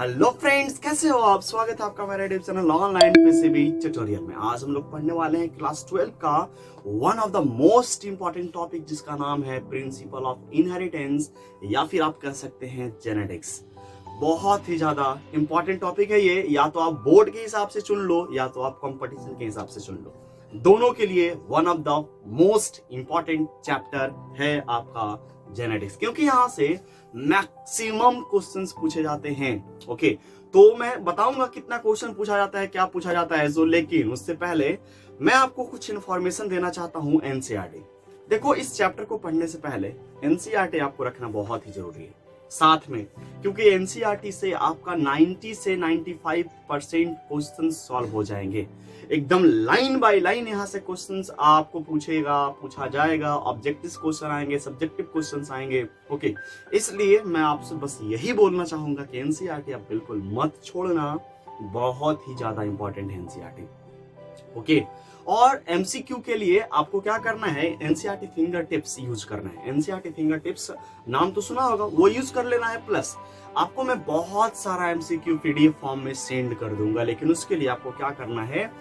Hello friends, कैसे हो आप। स्वागत है आपका मेरे YouTube channel online PCB tutorial में। आज हम लोग पढ़ने वाले हैं क्लास 12 का one of the most important topic, जिसका नाम है प्रिंसिपल ऑफ इनहेरिटेंस या फिर आप कह सकते हैं जेनेटिक्स। बहुत ही ज्यादा इंपॉर्टेंट टॉपिक है ये। या तो आप बोर्ड के हिसाब से चुन लो या तो आप कंपटीशन के हिसाब से चुन लो। दोनों के लिए one of the most important chapter है आपका जेनेटिक्स, क्योंकि यहां से मैक्सिमम क्वेश्चंस पूछे जाते हैं। ओके, तो मैं बताऊंगा कितना क्वेश्चन पूछा जाता है, क्या पूछा जाता है जो, लेकिन उससे पहले मैं आपको कुछ इंफॉर्मेशन देना चाहता हूं एनसीईआरटी। देखो, इस चैप्टर को पढ़ने से पहले एनसीईआरटी आपको रखना बहुत ही जरूरी है साथ में, क्योंकि एनसीईआरटी से आपका 90 से 95% क्वेश्चन सॉल्व हो जाएंगे। एकदम लाइन बाय लाइन यहाँ से क्वेश्चंस आपको पूछा जाएगा। ऑब्जेक्टिव क्वेश्चन आएंगे, सब्जेक्टिव क्वेश्चंस आएंगे। ओके, इसलिए मैं आपसे बस यही बोलना चाहूंगा कि एनसीईआरटी आप बिल्कुल मत छोड़ना, बहुत ही ज्यादा इंपॉर्टेंट है एनसीईआरटी। ओके, और एमसीक्यू के लिए आपको क्या करना है, एनसीईआरटी फिंगर टिप्स यूज करना है। एनसीईआरटी फिंगर टिप्स नाम तो सुना होगा, वो यूज कर लेना है। प्लस आपको मैं बहुत सारा एमसीक्यू पीडीएफ फॉर्म में सेंड कर दूंगा, लेकिन उसके लिए आपको क्या करना है,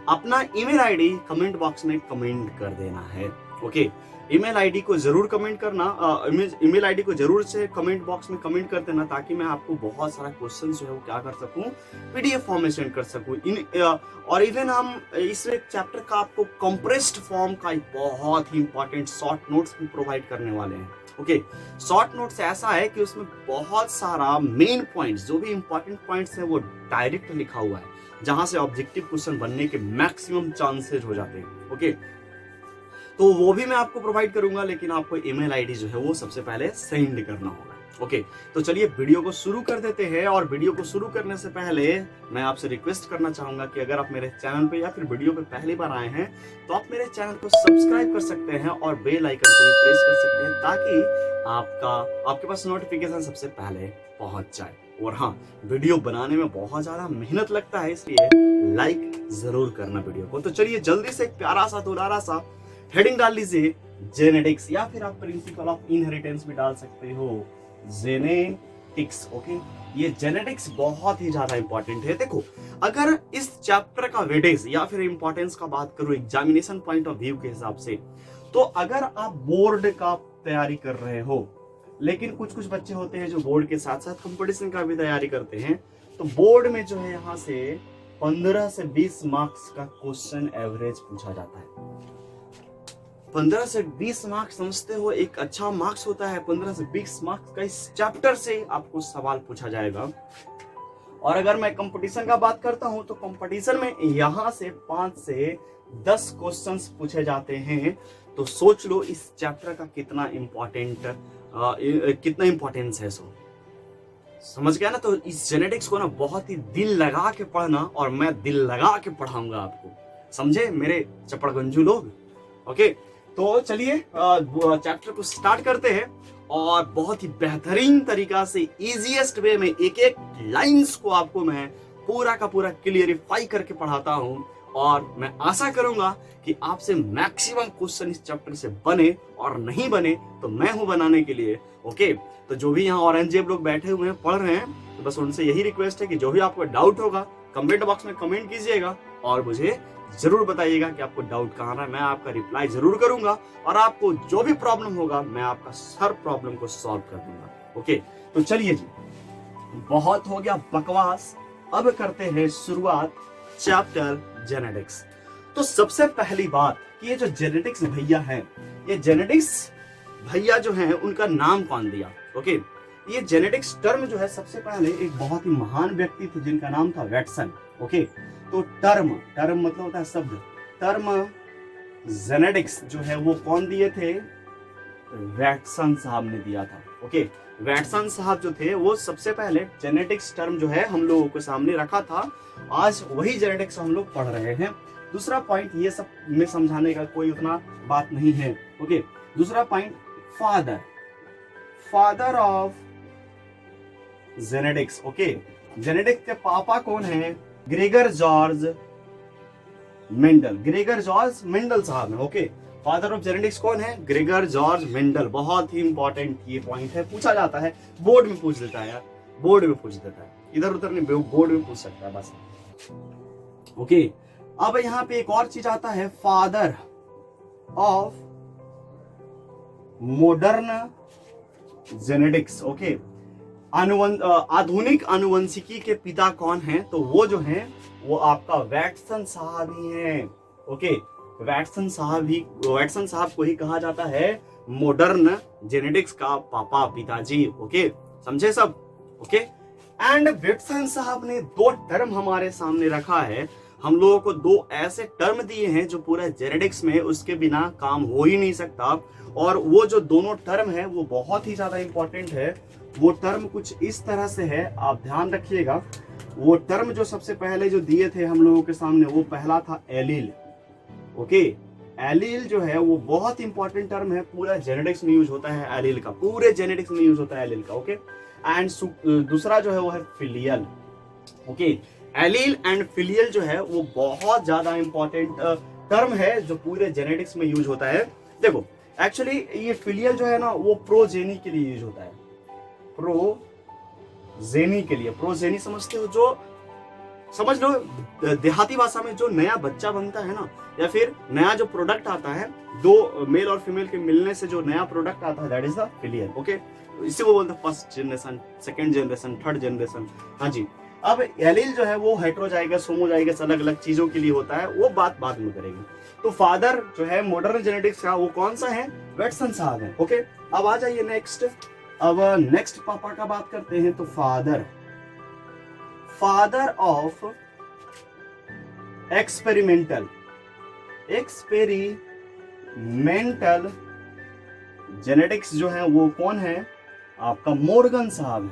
अपना ईमेल आईडी कमेंट बॉक्स में कमेंट कर देना है। ओके, ईमेल आईडी को जरूर कमेंट करना, ईमेल आईडी को जरूर से कमेंट बॉक्स में कमेंट कर देना, ताकि मैं आपको बहुत सारा क्वेश्चन जो है वो क्या कर सकूं, पीडीएफ फॉर्म में सेंड कर सकूं। और इवन हम इस चैप्टर का आपको कंप्रेस्ड फॉर्म का एक बहुत ही इंपॉर्टेंट शॉर्ट नोट्स भी प्रोवाइड करने वाले हैं। ओके, शॉर्ट नोट्स ऐसा है कि उसमें बहुत सारा मेन पॉइंट्स, जो भी इंपॉर्टेंट पॉइंट्स है वो डायरेक्ट लिखा हुआ है, जहां से ऑब्जेक्टिव क्वेश्चन बनने के मैक्सिमम चांसेस हो जाते हैं। ओके, तो वो भी मैं आपको प्रोवाइड करूंगा, लेकिन आपको ईमेल आईडी जो है वो सबसे पहले सेंड करना होगा। ओके, तो चलिए वीडियो को शुरू कर देते हैं। और वीडियो को शुरू करने से पहले मैं आपसे रिक्वेस्ट करना चाहूंगा कि अगर आप मेरे चैनल पे या फिर वीडियो पे पहली बार आए हैं तो आप मेरे चैनल को सब्सक्राइब कर सकते हैं और बेल आइकन को भी प्रेस कर सकते हैं, ताकि आपके पास नोटिफिकेशन सबसे पहले पहुंच जाए। और हाँ, वीडियो बनाने में बहुत ज्यादा मेहनत लगता है, इसलिए लाइक जरूर करना वीडियो को। तो चलिए जल्दी से एक प्यारा सा दुलारा सा हेडिंग डाल लीजिए, जेनेटिक्स, या फिर आप प्रिंसिपल ऑफ इनहेरिटेंस भी डाल सकते हो, जेनेटिक्स। ओके, ये जेनेटिक्स बहुत ही ज्यादा इंपॉर्टेंट है। देखो, अगर इस चैप्टर का वेटेज या फिर इंपॉर्टेंस का बात करूं एग्जामिनेशन पॉइंट ऑफ व्यू के हिसाब से, तो अगर आप बोर्ड का तैयारी कर रहे हो, लेकिन कुछ बच्चे होते हैं जो बोर्ड के साथ साथ कंपटीशन का भी तैयारी करते हैं, तो बोर्ड में जो है यहाँ से 15 से 20 मार्क्स का क्वेश्चन एवरेज पूछा जाता है। 15 से 20 मार्क्स समझते हो एक अच्छा मार्क्स होता है। 15 से 20 मार्क्स का इस चैप्टर से आपको सवाल पूछा जाएगा। और अगर मैं कंपटीशन का बात करता हूं, तो कंपटीशन में यहां से 5 से 10 क्वेश्चंस पूछे जाते हैं। तो सोच लो इस चैप्टर का कितना इंपॉर्टेंस है। समझ गया ना। तो इस जेनेटिक्स को ना बहुत ही दिल लगा के पढ़ना, और मैं दिल लगा के पढ़ाऊंगा आपको, समझे मेरे चपड़गंजू लोग। ओके, तो चलिए चैप्टर को स्टार्ट करते हैं, और बहुत ही बेहतरीन तरीका से इजीएस्ट वे में एक एक लाइंस को आपको मैं पूरा का पूरा क्लियरिफाई करके पढ़ाता हूं। और मैं आशा करूंगा कि आपसे मैक्सिमम क्वेश्चन इस चैप्टर से बने, और नहीं बने तो मैं हूं बनाने के लिए। ओके, तो जो भी यहाँ औरंगजेब लोग बैठे हुए हैं, पढ़ रहे हैं, तो बस उनसे यही रिक्वेस्ट है कि जो भी आपको डाउट होगा कमेंट बॉक्स में कमेंट कीजिएगा, और मुझे जरूर बताइएगा कि आपको डाउट कहाँ है। मैं आपका रिप्लाई जरूर करूंगा, और आपको जो भी प्रॉब्लम होगा मैं आपका हर प्रॉब्लम को सॉल्व कर दूंगा। ओके, तो चलिए जी, बहुत हो गया बकवास, अब करते हैं शुरुआत चैप्टर जेनेटिक्स। तो सबसे पहली बात कि ये जो जेनेटिक्स भैया हैं, ये जेनेटिक्स भैया जो हैं, उनका नाम कौन दिया। ओके, ये जेनेटिक्स टर्म जो है, सबसे पहले एक बहुत ही महान व्यक्ति थे जिनका नाम था वैटसन। ओके, तो टर्म मतलब होता है शब्द, टर्म जेनेटिक्स जो है वो कौन दिए थे, वैटसन साहब ने दिया था। ओके, वैटसन साहब जो थे वो सबसे पहले जेनेटिक्स टर्म जो है हम लोगों के सामने रखा था। आज वही जेनेटिक्स हम लोग पढ़ रहे हैं। दूसरा पॉइंट, ये सब में समझाने का कोई उतना बात नहीं है। ओके, दूसरा point, father of genetics. Okay, genetics के पापा कौन है, ग्रेगर जॉर्ज मेंडल साहब है। ओके, फादर ऑफ जेनेटिक्स कौन है, ग्रेगर जॉर्ज मेंडल। बहुत ही इंपॉर्टेंट ये पॉइंट है, पूछा जाता है, बोर्ड में पूछ देता है यार, बोर्ड में पूछ देता है। इधर उधर नहीं, बोर्ड में पूछ सकता है बस। ओके, अब यहाँ पे एक और चीज आता है, father of modern genetics. Okay, आधुनिक अनुवंशिकी के पिता कौन है? तो वो जो है वो आपका वैटसन साहब ही हैं। ओके, वैटसन साहब को ही कहा जाता है मॉडर्न जेनेटिक्स का पापा, पिताजी। ओके, समझे सब? ओके, एंड वैटसन साहब ने 2 टर्म हमारे सामने रखा है। हम लोगों को 2 ऐसे टर्म दिए हैं जो पूरा जेनेटिक्स में उसके बिना काम हो ही नहीं सकता, और वो जो दोनों टर्म है वो बहुत ही ज्यादा इंपॉर्टेंट है। वो टर्म कुछ इस तरह से है, आप ध्यान रखिएगा। वो टर्म जो सबसे पहले जो दिए थे हम लोगों के सामने, वो पहला था एलील। ओके, एलील जो है वो बहुत इंपॉर्टेंट टर्म है, पूरा जेनेटिक्स में यूज होता है एलील का, पूरे जेनेटिक्स में यूज होता है एलील का। ओके, एंड दूसरा जो है वो है filial. Okay, allele and filial जो है वो बहुत ज्यादा इंपॉर्टेंट टर्म है जो पूरे जेनेटिक्स में यूज होता है। देखो, एक्चुअली ये फिलियल जो है ना वो प्रोजेनी के लिए यूज होता है, प्रोजेनी के लिए। प्रोजेनी समझते हो? जो समझ लो देहाती भाषा में जो नया बच्चा बनता है ना, या फिर नया जो प्रोडक्ट आता है, 2 मेल और फीमेल के मिलने से जो नया प्रोडक्ट आता है, that is the filial. Okay, इसी को बोलते हैं first generation, second generation, third generation. हाँ जी। अब एलील जो है वो हेटेरोजाइगस, होमोजाइगस, अलग अलग चीजों के लिए होता है, वो बात बाद में करेंगे। तो फादर जो है मॉडर्न जेनेटिक्स का वो कौन सा है? वैटसन साहब है। ओके, अब आ जाइए नेक्स्ट। अब नेक्स्ट पापा का बात करते हैं। तो फादर ऑफ एक्सपेरिमेंटल जेनेटिक्स जो है वो कौन है? आपका मॉर्गन साहब है।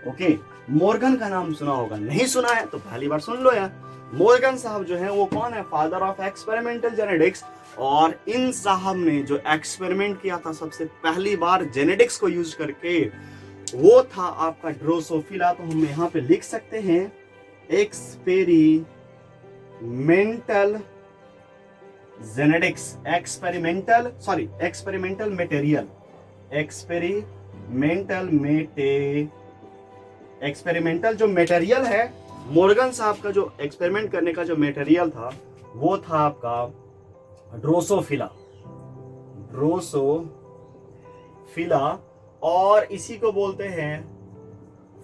ओके, मॉर्गन का नाम सुना होगा, नहीं सुना है तो पहली बार सुन लो यार। मॉर्गन साहब जो है वो कौन है? Father of experimental genetics. और इन साहब ने जो एक्सपेरिमेंट किया था सबसे पहली बार जेनेटिक्स को यूज करके, वो था आपका ड्रोसोफिला। तो हम यहाँ पे लिख सकते हैं experimental genetics, experimental material, experimental जो मटेरियल है, मॉर्गन साहब का जो एक्सपेरिमेंट करने का जो मटेरियल था वो था आपका ड्रोसोफिला, और इसी को बोलते हैं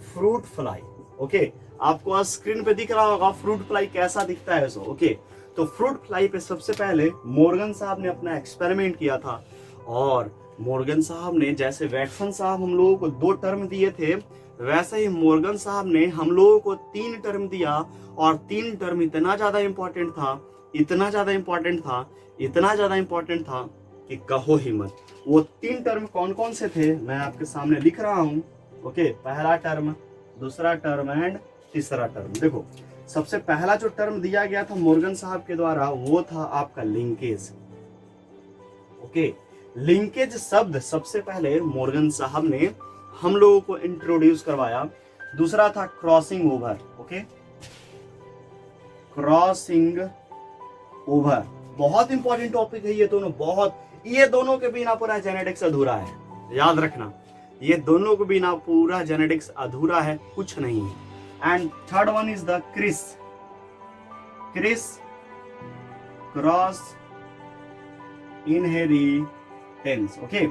फ्रूट फ्लाई। ओके, आपको स्क्रीन पे दिख रहा होगा फ्रूट फ्लाई कैसा दिखता है। ओके, तो फ्रूट फ्लाई पे सबसे पहले मॉर्गन साहब ने अपना एक्सपेरिमेंट किया था। और मॉर्गन साहब ने, जैसे वैटसन साहब हम लोगों को 2 टर्म दिए थे, वैसे ही मॉर्गन साहब ने हम लोगों को 3 टर्म दिया। और 3 टर्म इतना ज्यादा इंपॉर्टेंट था कि कहो ही मत। वो 3 टर्म कौन कौन से थे मैं आपके सामने लिख रहा हूं। ओके, पहला टर्म, दूसरा टर्म एंड तीसरा टर्म। देखो, सबसे पहला जो टर्म दिया गया था मॉर्गन साहब के द्वारा वो था आपका लिंकेज। ओके, लिंकेज शब्द सबसे पहले मॉर्गन साहब ने हम लोगों को इंट्रोड्यूस करवाया। दूसरा था crossing over. Okay, crossing over बहुत इंपॉर्टेंट टॉपिक है ये दोनों, ये दोनों के बिना पूरा जेनेटिक्स अधूरा है, याद रखना। ये दोनों के बिना पूरा जेनेटिक्स अधूरा है, कुछ नहीं है। And third one is the criss cross inheritance. Okay,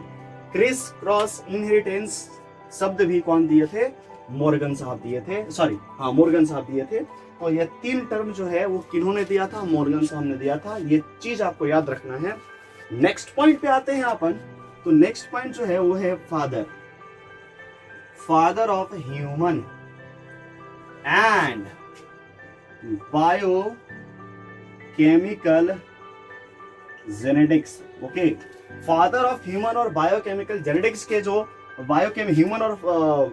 criss cross inheritance शब्द भी कौन दिए थे? मॉर्गन साहब दिए थे। तो ये 3 टर्म जो है वो किन्होंने दिया था? मॉर्गन साहब ने दिया था। ये चीज आपको याद रखना है। नेक्स्ट पॉइंट पे आते हैं अपन। तो नेक्स्ट पॉइंट जो है वो है father of human and biochemical genetics. Okay, father of human और बायोकेमिकल जेनेटिक्स के जो ह्यूमन और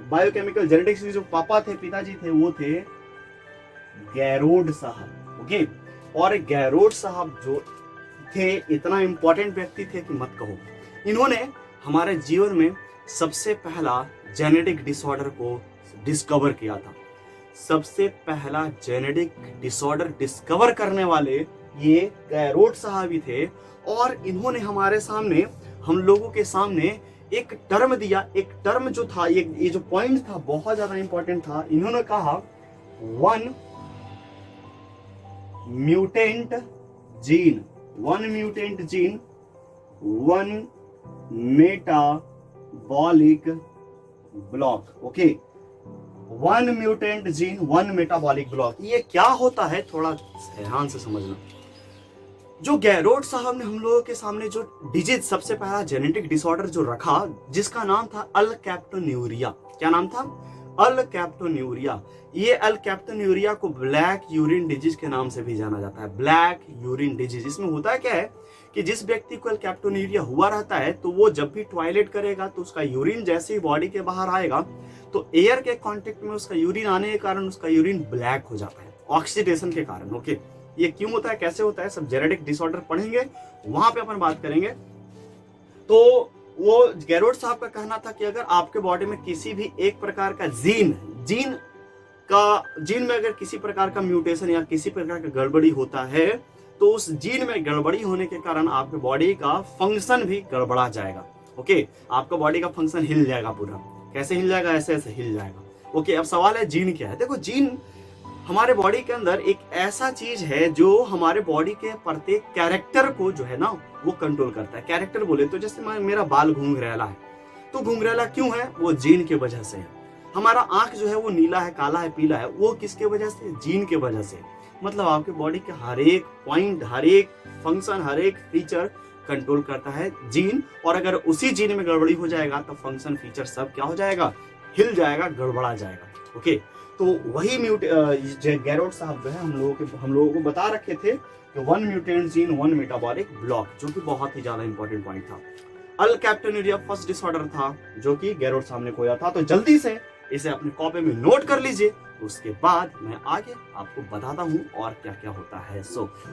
बायोकेमिकल जेनेटिक्स के जो पापा थे, पिताजी थे, वो थे गैरोड साहब। ओके, और गैरोड साहब जो थे इतना इंपॉर्टेंट व्यक्ति थे कि मत कहो। इन्होंने हमारे जीवन में सबसे पहला जेनेटिक डिसऑर्डर को डिस्कवर किया था। सबसे पहला जेनेटिक डिसऑर्डर डिस्कवर करने वाले ये गैरोड साहब ही थे। और इन्होंने हमारे सामने, हम लोगों के सामने एक टर्म दिया, एक टर्म जो था, ये जो पॉइंट था बहुत ज्यादा इंपॉर्टेंट था। इन्होंने कहा one mutant gene, one mutant gene, one metabolic block. Okay, one mutant gene, one metabolic block. ये क्या होता है थोड़ा ध्यान से समझना। जो गैरोड साहब ने हम लोगों के सामने जो डिजीज, सबसे पहला जेनेटिक डिसऑर्डर जो रखा, जिसका नाम था अल्कैप्टोन्यूरिया। क्या नाम था? अल्कैप्टोन्यूरिया। ये अल्कैप्टोन्यूरिया को ब्लैक यूरिन डिजीज के नाम से भी जाना जाता है, ब्लैक यूरिन डिजीज। इसमें होता क्या है कि जिस व्यक्ति को अल्कैप्टोन्यूरिया हुआ रहता है, तो वो जब भी टॉयलेट करेगा तो उसका यूरिन जैसे ही बॉडी के बाहर आएगा तो एयर के कांटेक्ट में उसका यूरिन आने के कारण उसका यूरिन ब्लैक हो जाता है, ऑक्सीडेशन के कारण। ओके, ये क्यों होता है, कैसे होता है, सब जेनेटिक डिसऑर्डर पढ़ेंगे, वहां पे अपन बात करेंगे। तो वो गैरोड साहब का कहना था कि अगर आपके बॉडी में किसी भी एक प्रकार का जीन में अगर किसी प्रकार का म्यूटेशन या किसी प्रकार का गड़बड़ी होता है, तो उस जीन में गड़बड़ी होने के कारण आपके बॉडी का फंक्शन भी गड़बड़ा जाएगा। ओके, आपका बॉडी का फंक्शन हिल जाएगा पूरा। कैसे हिल जाएगा? ऐसे ऐसे हिल जाएगा। ओके, अब सवाल है जीन क्या है। देखो, जीन हमारे बॉडी के अंदर एक ऐसा चीज है जो हमारे बॉडी के प्रत्येक कैरेक्टर को जो है ना वो कंट्रोल करता है। कैरेक्टर बोले तो जैसे मेरा बाल घुंघरैला है, तो घुंघरैला क्यों है? वो जीन के वजह से है। हमारा आंख जो है वो नीला है, काला है, पीला है, वो किसके वजह से? जीन के वजह से। मतलब आपके बॉडी के हर एक पॉइंट, हर एक फंक्शन, हर एक फीचर कंट्रोल करता है जीन। और अगर उसी जीन में गड़बड़ी हो जाएगा तो फंक्शन, फीचर सब क्या हो जाएगा? हिल जाएगा, गड़बड़ा जाएगा। ओके, तो वही गैरोड साहब जो है हम लोगों को बता रखे थे कि one mutant gene, one metabolic block, जो कि बहुत ही ज्यादा इंपॉर्टेंट पॉइंट था। अल्कैप्टोन्यूरिया फर्स्ट डिसऑर्डर था जो कि गैरोड साहब ने खोजा था। तो जल्दी से इसे अपने कॉपी में नोट कर लीजिए, उसके बाद मैं आगे आपको बताता हूँ और क्या क्या होता है।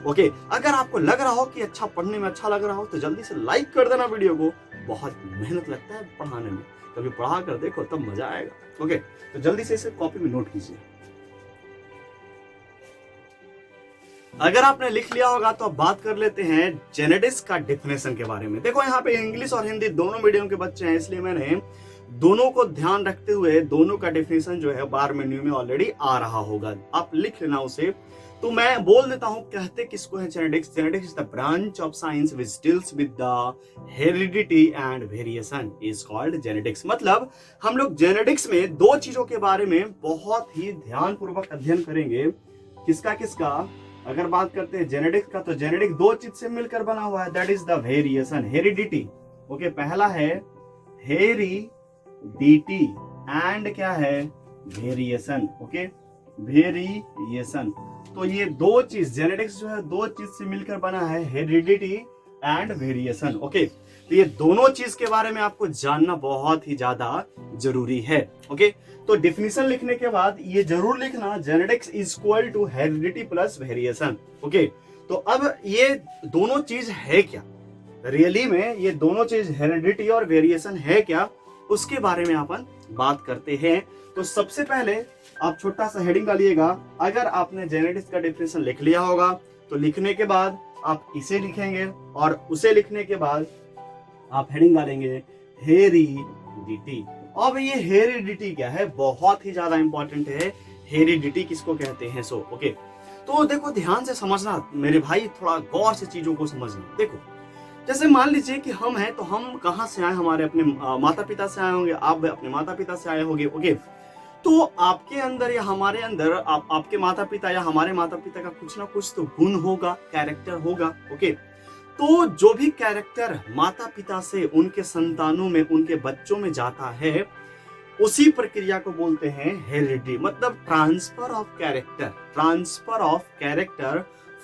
ओके, अगर आपको लग रहा हो कि अच्छा, पढ़ने में अच्छा लग रहा हो, तो जल्दी से लाइक कर देना वीडियो को। बहुत मेहनत लगता है पढ़ाने में, कभी पढ़ा कर देखो तब मजा आएगा। ओके, तो जल्दी से इसे कॉपी में नोट कीजिए। अगर आपने लिख लिया होगा तो अब बात कर लेते हैं जेनेटिक्स का डेफिनेशन के बारे में। देखो, यहाँ पे इंग्लिश और हिंदी दोनों मीडियम के बच्चे हैं, इसलिए मैंने दोनों को ध्यान रखते हुए दोनों का डेफिनेशन जो है बार मेन्यू में ऑलरेडी आ रहा होगा, आप लिख लेना उसे। तो मैं बोल देता हूं, कहते किसको है genetics? Genetics is the branch of science which deals with the heredity and variation is called genetics. मतलब हम लोग जेनेटिक्स में दो चीजों के बारे में बहुत ही ध्यानपूर्वक अध्ययन करेंगे। किसका किसका? अगर बात करते हैं जेनेटिक्स का, तो जेनेटिक दो चीज से मिलकर बना हुआ है, that is the variation, heredity. Okay, पहला है हेरिडिटी एंड क्या है? वेरिएशन। Okay, variation. तो ये दो चीज, जेनेटिक्स जो है दो चीज से मिलकर बना है, हेरिडिटी एंड वेरिएशन। ओके, तो ये दोनों चीज के बारे में आपको जानना बहुत ही ज्यादा जरूरी है। ओके, तो डिफिनीशन लिखने के बाद ये जरूर लिखना, genetics is equal to heredity plus variation. Okay, तो अब ये दोनों चीज है क्या? रियली में ये दोनों चीज हेरिडिटी और वेरिएशन है क्या, उसके बारे में अपन बात करते हैं। तो सबसे पहले आप छोटा सा हेडिंग डालिएगा। अगर आपने जेनेटिक्स का डेफिनेशन लिख लिया होगा तो लिखने के बाद आप इसे लिखेंगे और उसे लिखने के बाद आप हेडिंग डालेंगे हेरिडिटी। अब ये हेरिडिटी क्या है? बहुत ही ज्यादा इंपॉर्टेंट है, हेरिडिटी किसको कहते हैं। ओके, तो देखो ध्यान से समझना मेरे भाई, थोड़ा गौर से चीजों को समझना। देखो, जैसे मान लीजिए कि हम हैं, तो हम कहाँ से आए? हमारे अपने माता पिता से आए होंगे, आप अपने माता पिता से आए होंगे। ओके, तो आपके अंदर या हमारे अंदर आपके माता पिता या हमारे माता पिता का कुछ ना कुछ तो गुण होगा, कैरेक्टर होगा। ओके, तो जो भी कैरेक्टर माता पिता से उनके संतानों में, उनके बच्चों में जाता है, उसी प्रक्रिया को बोलते हैं हेरिडिटी। मतलब transfer of character, transfer of character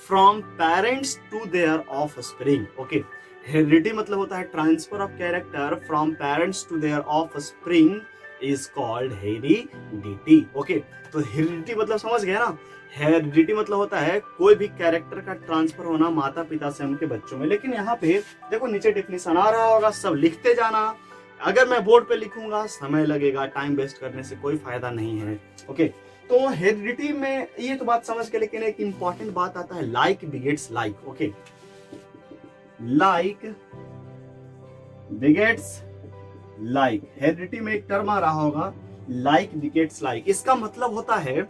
from parents to their offspring. Okay, heredity मतलब होता है transfer of character from parents to their offspring is called heredity. Okay, तो हेरिडिटी मतलब समझ गए ना? हेरिडिटी मतलब होता है कोई भी कैरेक्टर का ट्रांसफर होना माता पिता से उनके बच्चों में। लेकिन यहाँ पे देखो नीचे डेफिनेशन आ रहा होगा, सब लिखते जाना। अगर मैं बोर्ड पे लिखूंगा समय लगेगा, टाइम वेस्ट करने से कोई फायदा नहीं है। ओके, तो हेरिडिटी में ये तो बात समझ के, लेकिन एक इंपॉर्टेंट बात आता है, like begets like. Okay, like begets like. Heredity में एक टर्म आ रहा होगा लाइक बिगेट्स लाइक। इसका मतलब होता है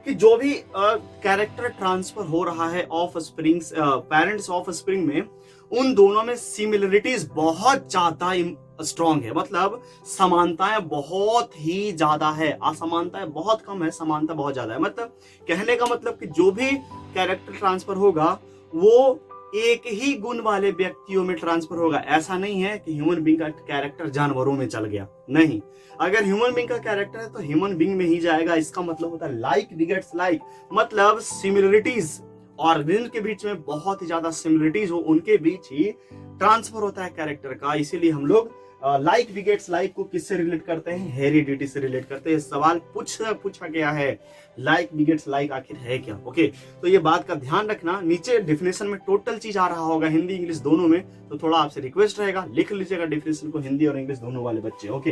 कि जो भी कैरेक्टर ट्रांसफर हो रहा है of spring, parents of spring में, उन दोनों में सिमिलरिटीज बहुत ज्यादा स्ट्रॉन्ग है। मतलब समानताएं बहुत ही ज्यादा है, असमानताएं बहुत कम है, समानता बहुत ज्यादा है। मतलब कहने का मतलब कि जो भी कैरेक्टर ट्रांसफर होगा वो एक ही गुण वाले व्यक्तियों में ट्रांसफर होगा। ऐसा नहीं है कि ह्यूमन बीइंग का कैरेक्टर जानवरों में चल गया, नहीं। अगर ह्यूमन बीइंग का कैरेक्टर है तो ह्यूमन बीइंग में ही जाएगा। इसका मतलब होता है लाइक बिगेट्स लाइक, मतलब सिमिलरिटीज, और जिनके बीच में बहुत ही ज्यादा सिमिलरिटीज हो उनके बीच ही ट्रांसफर होता है कैरेक्टर का। इसीलिए हम लोग लाइक बिगेट्स लाइक को किससे रिलेट करते हैं? हेरिडिटी से रिलेट करते हैं। सवाल पूछा गया है लाइक बिगेट्स लाइक आखिर है क्या? ओके, तो ये बात का ध्यान रखना। नीचे डिफिनेशन में टोटल चीज आ रहा होगा हिंदी इंग्लिश दोनों में, तो थोड़ा आपसे रिक्वेस्ट रहेगा लिख लीजिएगा डिफिनेशन को, हिंदी और इंग्लिश दोनों वाले बच्चे। ओके,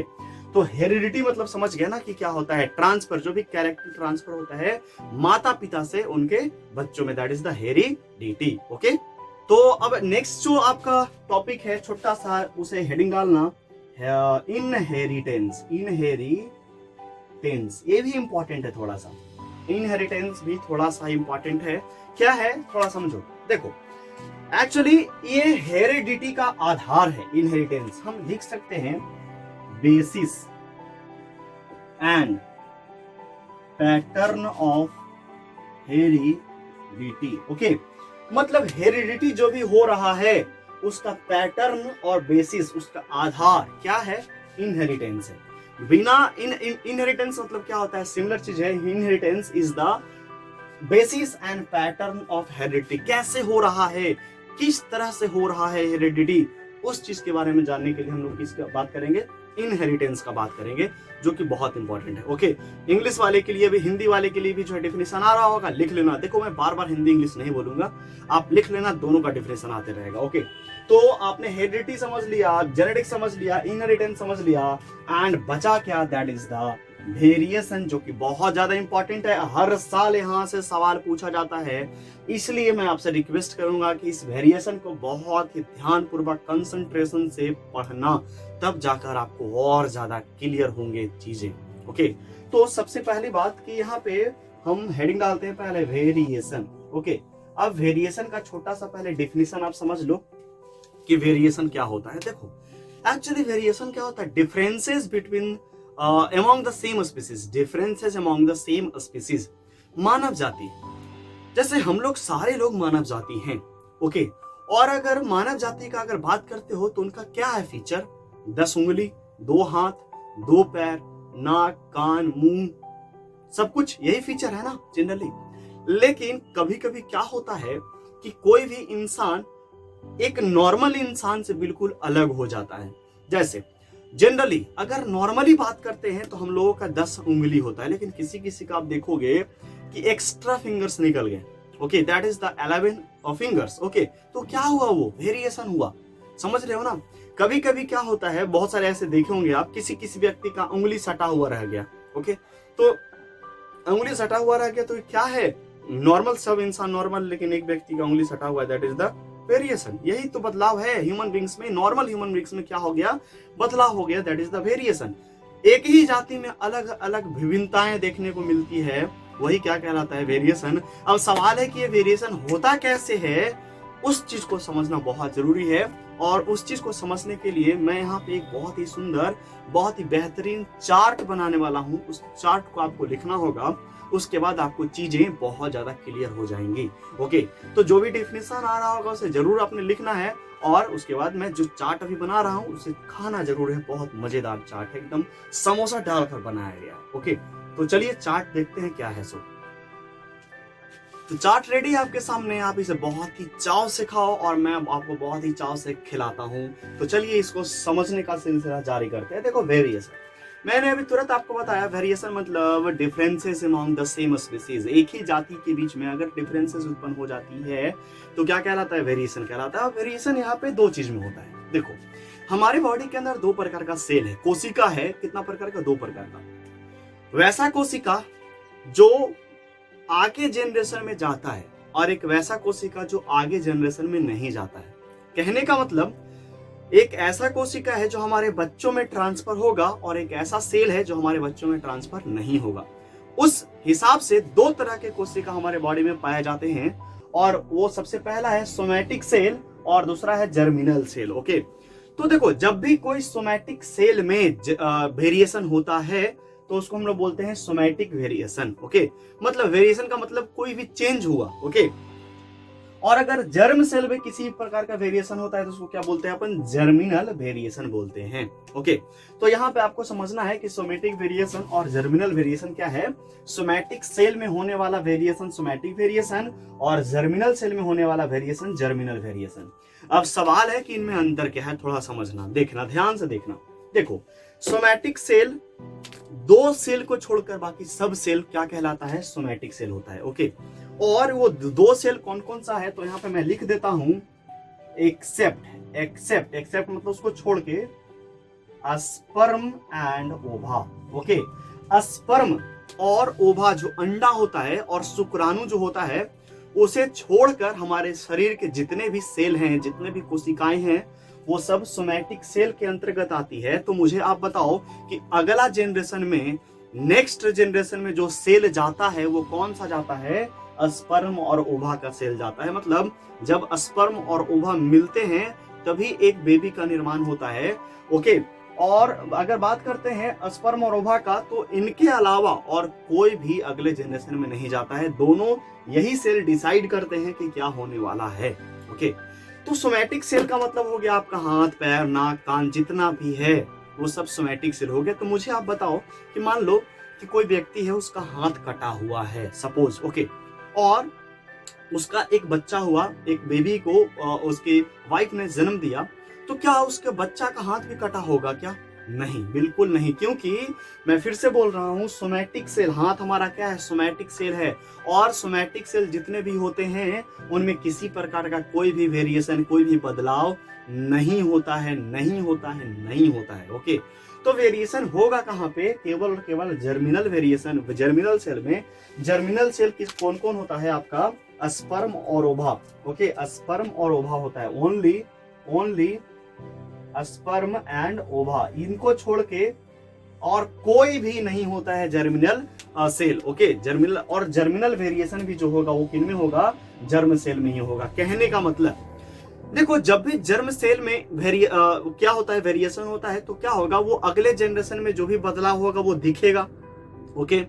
तो हेरिडिटी मतलब समझ गया ना कि क्या होता है? ट्रांसफर, जो भी कैरेक्टर ट्रांसफर होता है माता पिता से उनके बच्चों में, that is the heredity. Okay, तो अब नेक्स्ट जो आपका टॉपिक है छोटा सा, उसे हेडिंग डालना इनहेरिटेंस। इनहेरिटेंस ये भी इंपॉर्टेंट है थोड़ा सा, इनहेरिटेंस भी थोड़ा सा इंपॉर्टेंट है। क्या है थोड़ा समझो। देखो एक्चुअली ये हेरिडिटी का आधार है। इनहेरिटेंस हम लिख सकते हैं basis and pattern of heredity. Okay, मतलब हेरिडिटी जो भी हो रहा है उसका पैटर्न और बेसिस, उसका आधार क्या है? इनहेरिटेंस है। बिना इनहेरिटेंस मतलब क्या होता है? सिमिलर चीज है। Inheritance is the basis and pattern of heredity. कैसे हो रहा है, किस तरह से हो रहा है हेरिडिटी, उस चीज के बारे में जानने के लिए हम लोग किसका बात करेंगे? इनहेरिटेंस का बात करेंगे, जो कि बहुत इंपॉर्टेंट है। ओके, इंग्लिश वाले के लिए भी, हिंदी वाले के लिए भी जो डेफिनेशन आ रहा होगा लिख लेना। देखो मैं बार बार हिंदी इंग्लिश नहीं बोलूंगा, आप लिख लेना, दोनों का डेफिनेशन आते रहेगा। ओके, तो आपने हेरिडिटी समझ लिया, जेनेटिक्स समझ लिया, इनहेरिटेंस समझ लिया, एंड बचा क्या? दैट इज द वेरिएशन, जो कि बहुत ज्यादा इंपॉर्टेंट है। हर साल यहाँ से सवाल पूछा जाता है, इसलिए मैं आपसे रिक्वेस्ट करूंगा कि इस वेरिएशन को बहुत ही ध्यानपूर्वक कंसंट्रेशन से पढ़ना, तब जाकर आपको और ज्यादा क्लियर होंगे चीजें। ओके, तो सबसे पहली बात कि यहाँ पे हम हेडिंग डालते हैं पहले वेरिएशन। ओके, अब वेरिएशन का छोटा सा पहले डेफिनेशन आप समझ लो कि वेरिएशन क्या होता है। देखो एक्चुअली वेरिएशन क्या होता है? Differences between among the same species, differences among the same species। मानव जाति, जैसे हम लोग सारे लोग मानव जाति हैं। ओके, और अगर मानव जाति का अगर बात करते हो तो उनका क्या है फीचर? 10 उंगली, 2 हाथ, 2 पैर, नाक, कान, मुंह, सब कुछ यही फीचर है ना जनरली। लेकिन कभी कभी क्या होता है कि कोई भी इंसान एक नॉर्मल इंसान से बिल्कुल अलग हो जाता है। जैसे जनरली अगर नॉर्मली बात करते हैं तो हम लोगों का 10 उंगली होता है, लेकिन किसी किसी का आप देखोगे कि एक्स्ट्रा फिंगर्स निकल गए। Okay, that is the 11 fingers. Okay, तो क्या हुआ? वो वेरिएशन हुआ, समझ रहे हो ना। कभी कभी क्या होता है, बहुत सारे ऐसे देखे होंगे आप, किसी किसी व्यक्ति का उंगली सटा हुआ रह गया। ओके, तो उंगली सटा हुआ रह गया तो क्या है? नॉर्मल, सब इंसान नॉर्मल, लेकिन एक व्यक्ति का उंगली सटा हुआ है, दैट इज द वेरिएशन। यही तो बदलाव है ह्यूमन बींग्स में। नॉर्मल ह्यूमन बींग्स में क्या हो गया? बदलाव हो गया, दैट इज द वेरिएशन। एक ही जाति में अलग अलग विभिन्नताएं देखने को मिलती है, वही क्या कहलाता है? वेरिएशन। अब सवाल है कि ये वेरिएशन होता कैसे है, उस चीज को समझना बहुत जरूरी है। और उस चीज को समझने के लिए मैं यहाँ पे एक बहुत ही सुंदर, बहुत ही बेहतरीन चार्ट बनाने वाला हूँ। उस चार्ट को आपको लिखना होगा, उसके बाद आपको चीजें बहुत ज्यादा क्लियर हो जाएंगी। ओके, तो जो भी डेफिनेशन आ रहा होगा उसे जरूर आपने लिखना है, और उसके बाद मैं जो चार्ट अभी बना रहा हूँ उसे खाना जरूर है। बहुत मजेदार चार्ट है, एकदम समोसा डालकर बनाया गया है। ओके, तो चलिए चार्ट देखते हैं क्या है। सो तो चार्ट रेडी है आपके सामने, आप इसे बहुत ही चाव से खाओ और मैं आपको बहुत ही चाव से खिलाता हूँ। तो चलिए इसको समझने का सिलसिला जारी करते हैं। देखो वेरिएशन, मैंने अभी तुरंत आपको बताया वेरिएशन मतलब differences among the same species. एक ही जाति के बीच में अगर डिफरेंसेस उत्पन्न हो जाती है तो क्या कहलाता है? वेरिएशन कहलाता है। वेरिएशन यहाँ पे 2 चीज में होता है। देखो हमारे बॉडी के अंदर 2 प्रकार का सेल है, कोशिका है। कितना प्रकार का? 2 प्रकार का। वैसा कोशिका जो आगे जनरेशन में जाता है, और एक वैसा कोशिका जो आगे जनरेशन में नहीं जाता है। कहने का मतलब एक ऐसा कोशिका है जो हमारे बच्चों में ट्रांसफर होगा और एक ऐसा सेल है जो हमारे बच्चों में ट्रांसफर नहीं होगा। उस हिसाब से दो तरह के कोशिका हमारे बॉडी में पाए जाते हैं, और वो सबसे पहला है सोमैटिक सेल और दूसरा है जर्मिनल सेल। ओके, तो देखो, जब भी कोई सोमैटिक सेल में वेरिएशन होता है तो उसको हम लोग बोलते हैं सोमैटिक वेरिएशन। ओके, मतलब वेरिएशन का मतलब कोई भी चेंज हुआ। ओके, और अगर जर्म सेल में किसी प्रकार का वेरिएशन होता है तो उसको क्या बोलते हैं अपन? जर्मिनल वेरिएशन बोलते हैं। ओके, तो यहाँ पे आपको समझना है कि सोमैटिक वेरिएशन और जर्मिनल वेरिएशन क्या है। सोमैटिक सेल में होने वाला वेरिएशन सोमैटिक वेरिएशन और जर्मिनल सेल में होने वाला वेरिएशन जर्मिनल वेरिएशन। अब सवाल है कि इनमें अंतर क्या है, थोड़ा समझना, देखना, ध्यान से देखना। देखो, सोमैटिक सेल, दो सेल को छोड़कर बाकी सब सेल क्या कहलाता है? सोमैटिक सेल होता है। ओके, और वो दो सेल कौन कौन सा है तो यहाँ पे मैं लिख देता हूं, एक्सेप्ट। एक्सेप्ट मतलब उसको छोड़ के, स्पर्म एंड ओवा। ओके, स्पर्म और ओवा जो अंडा होता है और शुक्राणु जो होता है, उसे छोड़कर हमारे शरीर के जितने भी सेल हैं, जितने भी कोशिकाएं हैं, वो सब सोमैटिक सेल के अंतर्गत आती है। तो मुझे आप बताओ कि अगला जनरेशन में, नेक्स्ट जनरेशन में जो सेल जाता है वो कौन सा जाता है? स्पर्म और ओवा का सेल जाता है। मतलब जब स्पर्म और ओवा मिलते हैं तभी एक बेबी का निर्माण होता है। ओके, और अगर बात करते हैं स्पर्म और ओवा का, तो इनके अलावा और कोई भी अगले जनरेशन में नहीं जाता है। दोनों यही सेल डिसाइड करते हैं कि क्या होने वाला है। ओके, तो सोमैटिक सेल का मतलब हो गया आपका हाथ, पैर, नाक, कान, जितना भी है वो सब सोमैटिक सेल हो गया। तो मुझे आप बताओ कि मान लो कि कोई व्यक्ति है, उसका हाथ कटा हुआ है सपोज। ओके, और उसका एक बच्चा हुआ, एक बेबी को उसकी वाइफ ने जन्म दिया, तो क्या उसके बच्चा का हाथ भी कटा होगा क्या? नहीं, बिल्कुल नहीं, क्योंकि मैं फिर से बोल रहा हूं, सोमैटिक सेल, हाथ हमारा क्या है? सोमैटिक सेल है। और सोमैटिक सेल जितने भी होते हैं उनमें किसी प्रकार का कोई भी वेरिएशन, कोई भी बदलाव नहीं होता है, नहीं होता है, नहीं होता है। ओके, तो वेरिएशन होगा कहाँ पे? केवल और केवल जर्मिनल वेरिएशन, जर्मिनल सेल में। जर्मिनल सेल किस कौन कौन होता है आपका? स्पर्म और ओवा। ओके, स्पर्म और ओवा होता है, ओनली स्पर्म एंड ओवा, इनको छोड़ के और कोई भी नहीं होता है जर्मिनल सेल। ओके, जर्मिनल और जर्मिनल वेरिएशन भी जो होगा वो किन में होगा? जर्म सेल में ही होगा। कहने का मतलब, देखो, जब भी जर्म सेल में क्या होता है? वेरिएशन होता है, तो क्या होगा? वो अगले जनरेशन में जो भी बदलाव होगा वो दिखेगा। ओके,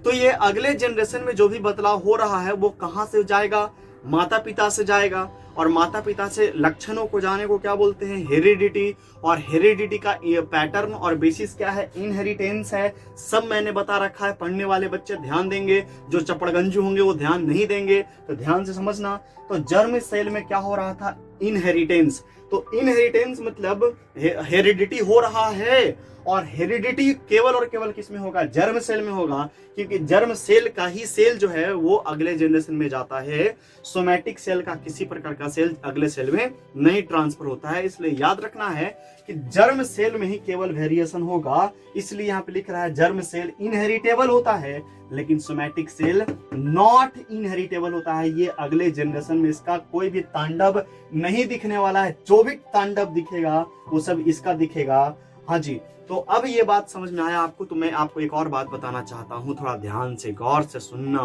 तो ये अगले जनरेशन में जो भी बदलाव हो रहा है वो कहां से जाएगा? माता पिता से जाएगा, और माता पिता से लक्षणों को जाने को क्या बोलते हैं? हेरिडिटी। और हेरिडिटी का पैटर्न और बेसिस क्या है? इनहेरिटेंस है। सब मैंने बता रखा है, पढ़ने वाले बच्चे ध्यान देंगे, जो चपड़गंजू होंगे वो ध्यान नहीं देंगे, तो ध्यान से समझना। तो जर्म सेल में क्या हो रहा था? इनहेरिटेंस। तो इनहेरिटेंस मतलब हेरिडिटी हो रहा है, और हेरिडिटी केवल और केवल किस में होगा? जर्म सेल में होगा, क्योंकि जर्म सेल का ही सेल जो है वो अगले जनरेशन में जाता है। सोमैटिक सेल का किसी प्रकार का सेल अगले सेल में नहीं ट्रांसफर होता है। इसलिए याद रखना है कि जर्म सेल में ही केवल वेरिएशन होगा। इसलिए यहाँ पे लिख रहा है जर्म सेल इनहेरिटेबल होता है, लेकिन सोमैटिक सेल नॉट इनहेरिटेबल होता है। ये अगले जनरेशन में इसका कोई भी तांडव नहीं दिखने वाला है। जो भी तांडव दिखेगा वो सब इसका दिखेगा। हाँ जी, तो अब ये बात समझ में आया आपको? तो मैं आपको एक और बात बताना चाहता हूं, थोड़ा ध्यान से गौर से सुनना।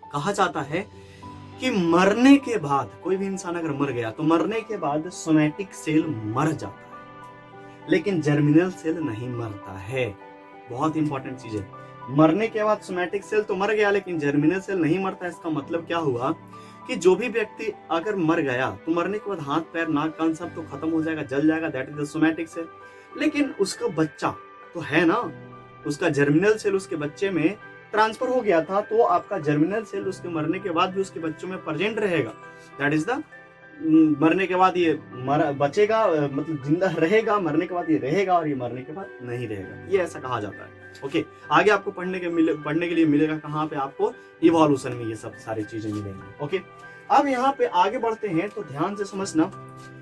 कहा जाता है कि मरने के बाद, कोई भी इंसान अगर मर गया तो मरने के बाद सोमैटिक सेल मर जाता है, लेकिन जर्मिनल सेल नहीं मरता है। बहुत इंपॉर्टेंट चीज है, मरने के बाद सोमैटिक सेल तो मर गया लेकिन जर्मिनल सेल नहीं मरता। इसका मतलब क्या हुआ कि जो भी व्यक्ति अगर मर गया तो मरने के बाद हाथ, पैर, नाक, कान सब तो खत्म हो जाएगा, जल जाएगा, that is the somatic cell. लेकिन उसका बच्चा तो है ना, उसका जर्मिनल सेल उसके बच्चे में ट्रांसफर हो गया था, तो आपका जर्मिनल सेल उसके मरने के बाद भी उसके बच्चों में प्रेजेंट रहेगा। दैट इज द, मरने के बाद ये बचेगा, मतलब जिंदा रहेगा, मरने के बाद ये रहेगा, और ये मरने के बाद नहीं रहेगा, ये ऐसा कहा जाता है। ओके, आगे आपको पढ़ने के लिए मिलेगा कहाँ पे? आपको इवोल्यूशन में ये सब सारी चीजें मिलेंगी। ओके, अब यहाँ पे आगे बढ़ते हैं तो ध्यान से समझना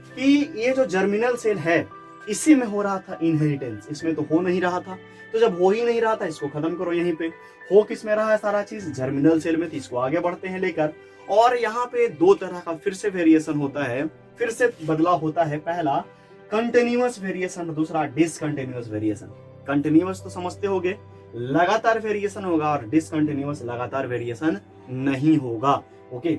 कि ये जो जर्मिनल सेल है इसी में हो रहा था इनहेरिटेंस, इसमें तो हो नहीं रहा था। तो जब हो ही नहीं रहा था, इसको खत्म करो। यहीं पे हो किस में रहा है सारा चीज? जर्मिनल सेल में। तो इसको आगे बढ़ते हैं लेकर, और यहाँ पे दो तरह का फिर से वेरिएशन होता है, फिर से बदलाव होता है। पहला कंटिन्यूअस वेरिएशन, दूसरा डिसकंटिन्यूअस वेरिएशन। कंटिन्यूअस तो समझते होगे, लगातार वेरिएशन होगा, और डिसकंटिन्यूअस लगातार वेरिएशन नहीं होगा। ओके,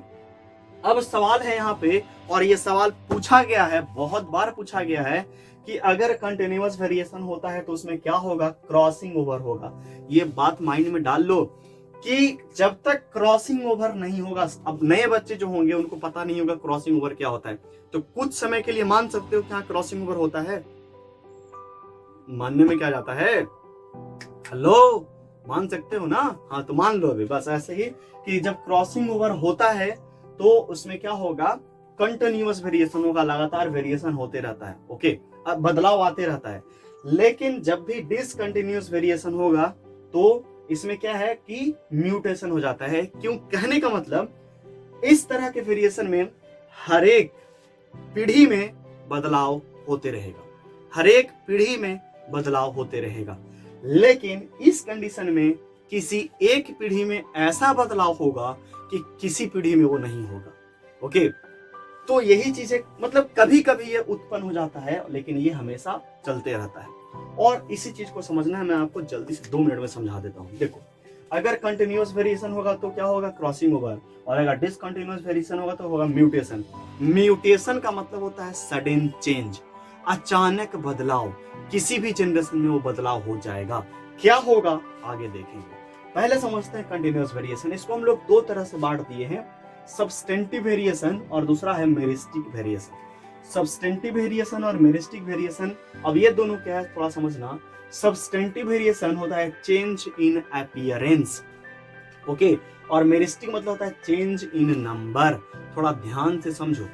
अब सवाल है यहाँ पे, और ये सवाल पूछा गया है, बहुत बार पूछा गया है कि अगर कंटिन्यूअस वेरिएशन होता है तो उसमें क्या होगा, क्रॉसिंग ओवर होगा। ये बात माइंड में डाल लो कि जब तक क्रॉसिंग ओवर नहीं होगा, अब नए बच्चे जो होंगे उनको पता नहीं होगा क्रॉसिंग ओवर क्या होता है, तो कुछ समय के लिए मान सकते हो क्या क्रॉसिंग ओवर होता है, मानने में क्या जाता है, हेलो, मान सकते हो ना, हाँ तो मान लो अभी बस ऐसे ही कि जब क्रॉसिंग ओवर होता है तो उसमें क्या होगा, कंटिन्यूअस वेरिएशन होगा, लगातार वेरिएशन होते रहता है। ओके, अब बदलाव आते रहता है। लेकिन जब भी डिसकंटिन्यूअस वेरिएशन होगा तो इसमें क्या है कि म्यूटेशन हो जाता है। क्यों, कहने का मतलब इस तरह के वेरिएशन में हर एक पीढ़ी में बदलाव होते रहेगा, हर एक पीढ़ी में बदलाव होते रहेगा। लेकिन इस कंडीशन में किसी एक पीढ़ी में ऐसा बदलाव होगा कि किसी पीढ़ी में वो नहीं होगा। ओके, तो यही चीजें मतलब कभी कभी ये उत्पन्न हो जाता है, लेकिन ये हमेशा चलते रहता है। और इसी चीज को समझना है, मैं आपको जल्दी से 2 मिनट में समझा देता हूँ। देखो, अगर कंटिन्यूअस वेरिएशन होगा तो क्या होगा, क्रॉसिंग ओवर, और अगर डिसकंटिन्यूअस वेरिएशन होगा तो होगा म्यूटेशन। म्यूटेशन का मतलब होता है सडन चेंज, अचानक बदलाव, किसी भी जनरेशन में वो बदलाव हो जाएगा। क्या होगा आगे देखेंगे। पहले समझते हैं कंटिन्यूअस वेरिएशन। इसको हम लोग 2 तरह से बांट दिए हैं, सब्सटेंटिव वेरिएशन और दूसरा है मेरिस्टिक वेरिएशन। सब्सटेंटिव वेरिएशन और मेरिस्टिक वेरिएशन, अब ये दोनों क्या है थोड़ा समझना। सब्सटेंटिव वेरिएशन होता है चेंज इन अपीयरेंस, ओके, और मेरिस्टिक मतलब होता है चेंज इन नंबर। थोड़ा ध्यान से समझो।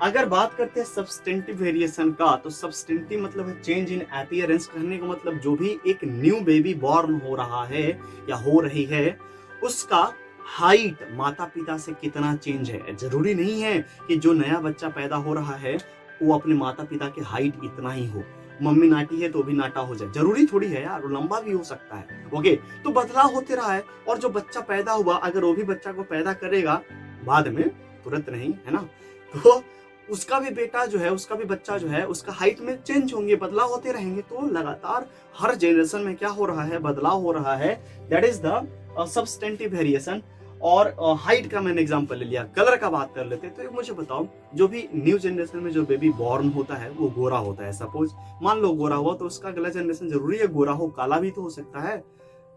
अगर बात करते हैं सब्सटेंटिव वेरिएशन का, तो सब्सटेंटिव मतलब है चेंज इन अपीयरेंस। कहने का मतलब जो भी एक न्यू बेबी बॉर्न हो रहा है या हो रही है, उसका हाइट माता पिता से कितना चेंज है। जरूरी नहीं है कि जो नया बच्चा पैदा हो रहा है वो अपने माता पिता के हाइट इतना ही हो। मम्मी नाटी है तो भी नाटा हो जाए, जरूरी थोड़ी है यार, वो लंबा भी हो सकता है। ओके, तो बदलाव होते रहा है। और जो बच्चा पैदा हुआ, अगर वो भी बच्चा को पैदा करेगा बाद में, तुरंत नहीं है ना, तो उसका भी बेटा जो है, उसका भी बच्चा जो है, उसका हाइट में चेंज होंगे, बदलाव होते रहेंगे। तो लगातार हर जनरेशन में क्या हो रहा है, बदलाव हो रहा है। That is the substantive variation. और हाइट का मैंने एग्जांपल ले लिया। कलर का बात कर लेते हैं, तो मुझे बताओ, जो भी न्यू जनरेशन में जो बेबी बॉर्न होता है वो गोरा होता है। सपोज मान लो गोरा हुआ, तो उसका अगला जनरेशन जरूरी है गोरा हो, काला भी तो हो सकता है।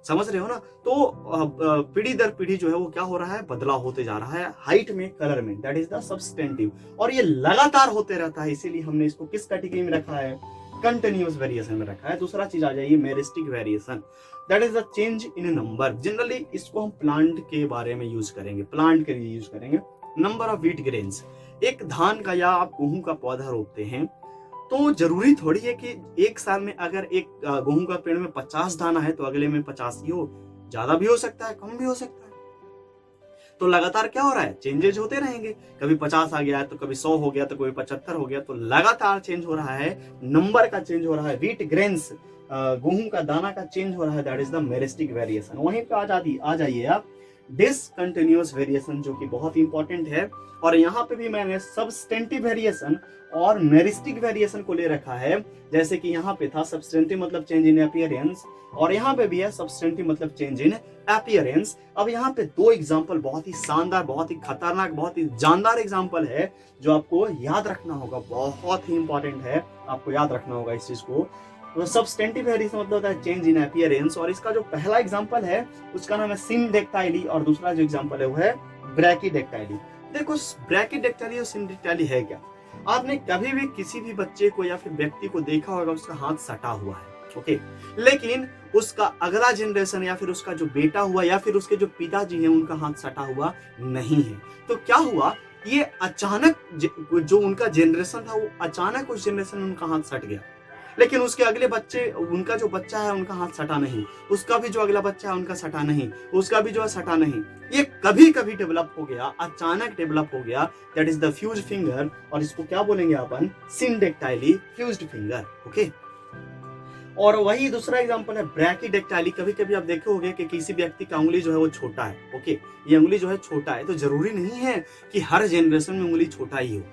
समझ रहे हो ना। तो पीढ़ी दर पीढ़ी जो है वो क्या हो रहा है, बदलाव होते जा रहा है हाइट में, कलर में। That is the substantive. और ये लगातार होते रहता है, इसीलिए हमने इसको किस कैटेगरी में रखा है, कंटिन्यूअस वेरिएशन में रखा है। दूसरा चीज आ जाइए meristic variation. That is the change in number. Generally इसको हम प्लांट के बारे में यूज करेंगे, प्लांट के लिए यूज करेंगे। नंबर ऑफ व्हीट ग्रेन्स, एक धान का या आप गेहूं का पौधा रोपते हैं, तो जरूरी थोड़ी है कि एक साल में अगर एक गेहूं का पेड़ में 50 दाना है तो अगले में 50 ही हो। ज्यादा भी हो सकता है, कम भी हो सकता है। तो लगातार क्या हो रहा है, चेंजेस होते रहेंगे। कभी 50 आ गया तो कभी 100 हो गया तो कभी 75 हो गया। तो लगातार चेंज हो रहा है, नंबर का चेंज हो रहा है, व्हीट ग्रेन्स गेहूं का दाना का चेंज हो रहा है। That is the meristic variation. वहीं पे आ जाइए आप डिसकंटिन्यूअस वेरिएशन, जो कि बहुत इंपॉर्टेंट है। और यहाँ पे भी मैंने सब्सटेंटिव वेरिएशन और मेरिस्टिक वेरिएशन को ले रखा है। जैसे कि यहाँ पे था सब्सटेंटिव मतलब चेंज इन अपीयरेंस, और यहाँ पे भी है सब्सटेंटिव मतलब चेंज इन अपीयरेंस। अब यहाँ पे 2 एग्जांपल बहुत ही शानदार, बहुत ही खतरनाक, बहुत ही जानदार एग्जांपल है जो आपको याद रखना होगा, बहुत ही इंपॉर्टेंट है, आपको याद रखना होगा इस चीज को। तो सब्सटेंटिव वेरिएशन मतलब होता है चेंज इन अपीयरेंस, और इसका जो पहला एग्जांपल है उसका नाम है सिंडेक्टाइली, और दूसरा जो एग्जांपल है वो है ब्रैकिडेक्टाइली। देखो, ब्रैकिडेक्टाइली और सिंडेक्टाइली है क्या। आपने कभी भी किसी भी बच्चे को या फिर व्यक्ति को देखा होगा, उसका हाथ सटा हुआ है, ओके, लेकिन उसका अगला जनरेशन या फिर उसका जो बेटा हुआ या फिर उसके जो पिताजी हैं उनका हाथ सटा हुआ नहीं है। तो क्या हुआ, ये अचानक जो उनका जनरेशन था वो अचानक उस जनरेशन में उनका हाथ सट गया। लेकिन उसके अगले बच्चे, उनका जो बच्चा है उनका हाथ सटा नहीं, उसका भी जो अगला बच्चा है उनका सटा नहीं, उसका भी जो है सटा नहीं। ये कभी कभी डेवलप हो गया, अचानक डेवलप हो गया। That is the fused finger, और इसको क्या बोलेंगे अपन, सिंडेक्टाइली फ्यूज्ड फिंगर। ओके, और वही दूसरा एग्जांपल है ब्रैकिडेक्टाइली। कभी कभी आप देखे होंगे कि किसी व्यक्ति का उंगली जो है वो छोटा है। ओके, ये उंगली जो है छोटा है, तो जरूरी नहीं है कि हर जनरेशन में उंगली छोटा ही हो।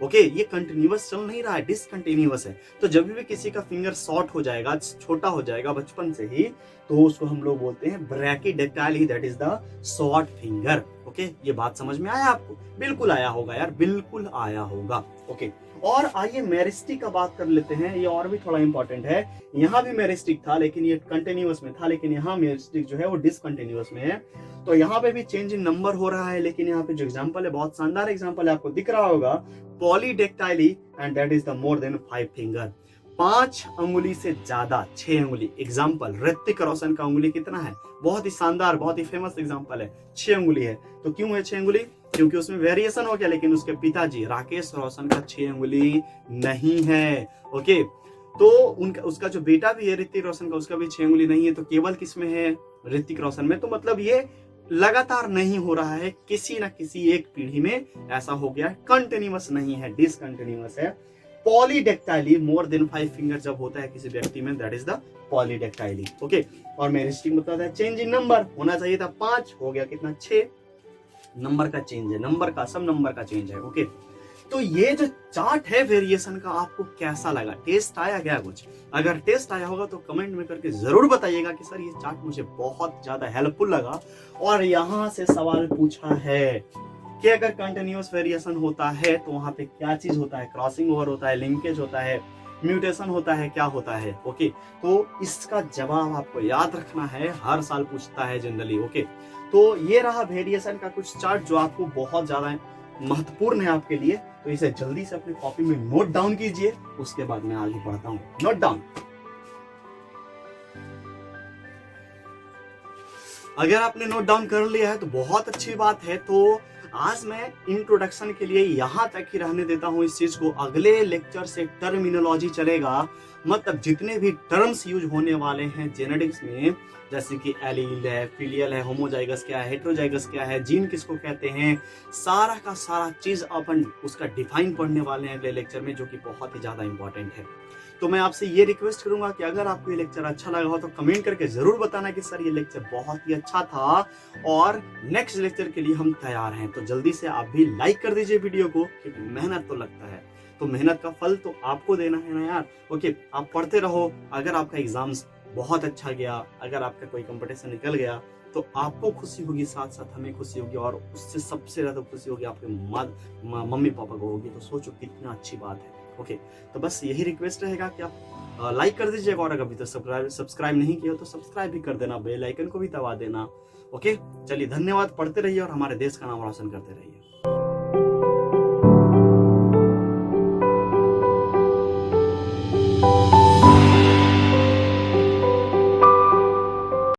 ओके, ये कंटिन्यूअस चल नहीं रहा है, डिसकंटिन्यूअस है। तो जब भी किसी का फिंगर शॉर्ट हो जाएगा, छोटा हो जाएगा बचपन से ही, तो उसको हम लोग बोलते हैं brachydactyly, that is the short finger. Okay, ये बात समझ में आया आपको? बिल्कुल आया होगा यार, बिल्कुल आया होगा। ओके, और आइए मेरिस्टिक का बात कर लेते हैं, ये और भी थोड़ा इंपॉर्टेंट है। यहाँ भी मेरिस्टिक था लेकिन ये कंटिन्यूअस में था, लेकिन यहाँ मेरिस्टिक जो है वो डिसकंटिन्यूअस में है। तो यहाँ पे भी चेंज इन नंबर हो रहा है, लेकिन यहाँ पे जो एग्जांपल है बहुत शानदार एग्जांपल है, आपको दिख रहा होगा, पॉलीडेक्टाइली, and that is the more than 5 finger. 5 अंगुली से ज्यादा, 6 अंगुली। एग्जाम्पल, ऋतिक रोशन का अंगुली कितना है? बहुत ही शानदार, बहुत ही फेमस एग्जाम्पल है, 6 अंगुली है। तो क्यों है 6 अंगुली? क्योंकि उसमें वेरिएशन हो गया, लेकिन उसके पिताजी राकेश रोशन का 6 अंगुली नहीं है। ओके, तो उनका उसका जो बेटा भी है ऋतिक रोशन का, उसका भी 6 अंगुली नहीं है। तो केवल किसमें है? ऋतिक रोशन में। तो मतलब ये लगातार नहीं हो रहा है, किसी ना किसी एक पीढ़ी में ऐसा हो गया, कंटिन्यूअस नहीं है, डिसकंटिन्यूअस है। पॉलीडेक्टाइली, मोर देन 5 फिंगर जब होता है किसी व्यक्ति में, दैट इज द पॉलीडेक्टाइली। ओके, और मेरिस्टिक बताता है चेंज इन नंबर, होना चाहिए था 5, हो गया कितना? 6। नंबर का चेंज है, नंबर का, सब नंबर का चेंज है। ओके, तो ये जो चार्ट है वेरिएशन का, आपको कैसा लगा? टेस्ट आया क्या कुछ? अगर टेस्ट आया होगा तो कमेंट में करके जरूर बताइएगा कि सर ये चार्ट मुझे बहुत ज्यादा हेल्पफुल लगा। और यहाँ से सवाल पूछा है कि अगर कंटिन्यूअस वेरिएशन होता है तो वहां पे क्या चीज होता है? क्रॉसिंग ओवर होता है, लिंकेज होता है, म्यूटेशन होता है, क्या होता है? ओके, तो इसका जवाब आपको याद रखना है, हर साल पूछता है जनरली। ओके, तो ये रहा वेरिएशन का कुछ चार्ट जो आपको बहुत ज्यादा महत्वपूर्ण है आपके लिए। तो इसे जल्दी से अपनी कॉपी में नोट डाउन कीजिए, उसके बाद मैं आगे बढ़ता हूं। Note down. अगर आपने नोट डाउन कर लिया है तो बहुत अच्छी बात है। तो आज मैं इंट्रोडक्शन के लिए यहां तक ही रहने देता हूं इस चीज को। अगले लेक्चर से टर्मिनोलॉजी चलेगा, मतलब जितने भी टर्म्स यूज होने वाले हैं जेनेटिक्स में, जैसे कि एलील है, फिलियल है, होमोजाइगस क्या है, हेट्रोजाइगस क्या है, जीन किसको कहते हैं, सारा का सारा चीज अपन उसका डिफाइन पढ़ने वाले हैं अगले लेक्चर में, जो कि बहुत ही ज्यादा इंपॉर्टेंट है। तो मैं आपसे ये रिक्वेस्ट करूंगा कि अगर आपको ये लेक्चर अच्छा लगा हो तो कमेंट करके जरूर बताना कि सर ये लेक्चर बहुत ही अच्छा था, और नेक्स्ट लेक्चर के लिए हम तैयार हैं। तो जल्दी से आप भी लाइक कर दीजिए वीडियो को, क्योंकि मेहनत तो लगता है, तो मेहनत का फल तो आपको देना है ना यार। ओके, आप पढ़ते रहो। अगर आपका एग्जाम्स बहुत अच्छा गया, अगर आपका कोई कंपटीशन निकल गया, तो आपको खुशी होगी, साथ साथ हमें खुशी होगी, और उससे सबसे ज्यादा खुशी होगी आपके मम्मी पापा को होगी। तो सोचो कितना अच्छी बात है। ओके, तो बस यही रिक्वेस्ट रहेगा कि आप लाइक कर दीजिएगा, और अगर अभी तक सब्सक्राइब नहीं किया तो सब्सक्राइब भी कर देना, बेल आइकन को भी दबा देना। ओके, चलिए धन्यवाद, पढ़ते रहिए और हमारे देश का नाम रोशन करते रहिए।